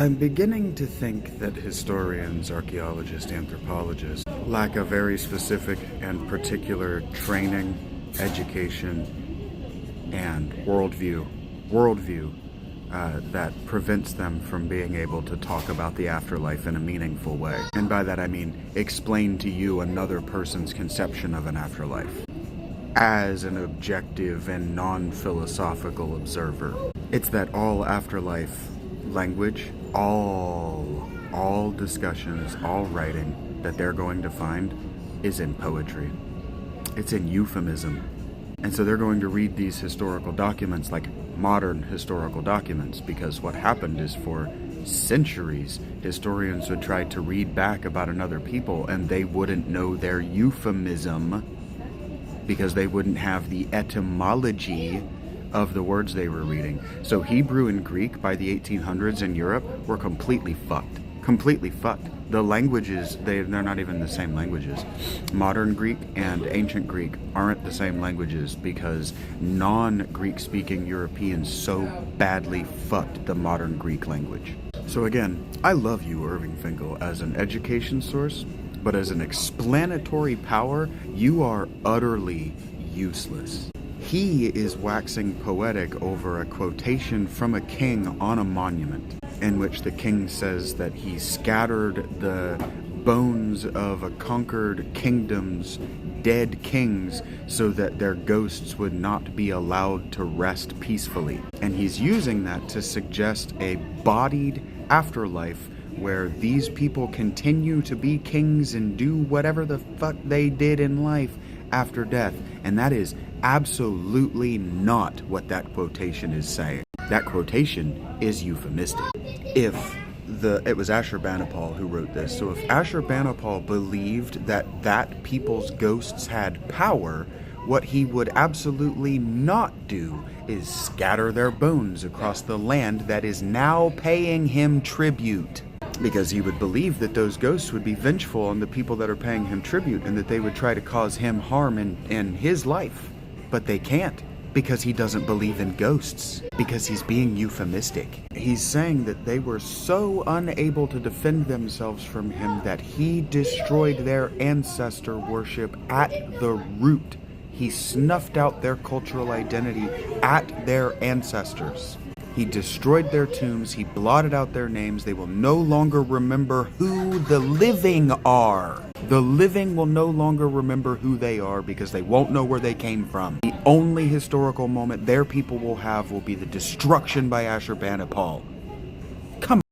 I'm beginning to think that historians, archaeologists, anthropologists lack a very specific and particular training, education, and worldview that prevents them from being able to talk about the afterlife in a meaningful way. And by that I mean explain to you another person's conception of an afterlife as an objective and non-philosophical observer. It's that all afterlife language, all discussions, all writing that they're going to find is in poetry. It's in euphemism. And so they're going to read these historical documents like modern historical documents, because what happened is for centuries, historians would try to read back about another people and they wouldn't know their euphemism because they wouldn't have the etymology of the words they were reading. So Hebrew and Greek by the 1800s in Europe were completely fucked. Completely fucked. The languages, they're not even the same languages. Modern Greek and ancient Greek aren't the same languages because non-Greek speaking Europeans so badly fucked the modern Greek language. So again, I love you, Irving Finkel, as an education source, but as an explanatory power, you are utterly useless. He is waxing poetic over a quotation from a king on a monument, in which the king says that he scattered the bones of a conquered kingdom's dead kings so that their ghosts would not be allowed to rest peacefully. And he's using that to suggest a bodied afterlife where these people continue to be kings and do whatever the fuck they did in life after death. And that is absolutely not what that quotation is saying. That quotation is euphemistic. It was Ashurbanipal who wrote this, so if Ashurbanipal believed that people's ghosts had power, what he would absolutely not do is scatter their bones across the land that is now paying him tribute. Because he would believe that those ghosts would be vengeful on the people that are paying him tribute and that they would try to cause him harm in his life. But they can't, because he doesn't believe in ghosts, because he's being euphemistic. He's saying that they were so unable to defend themselves from him that he destroyed their ancestor worship at the root. He snuffed out their cultural identity at their ancestors. He destroyed their tombs, he blotted out their names. They will no longer remember who the living are. The living will no longer remember who they are because they won't know where they came from. The only historical moment their people will have will be the destruction by Ashurbanipal.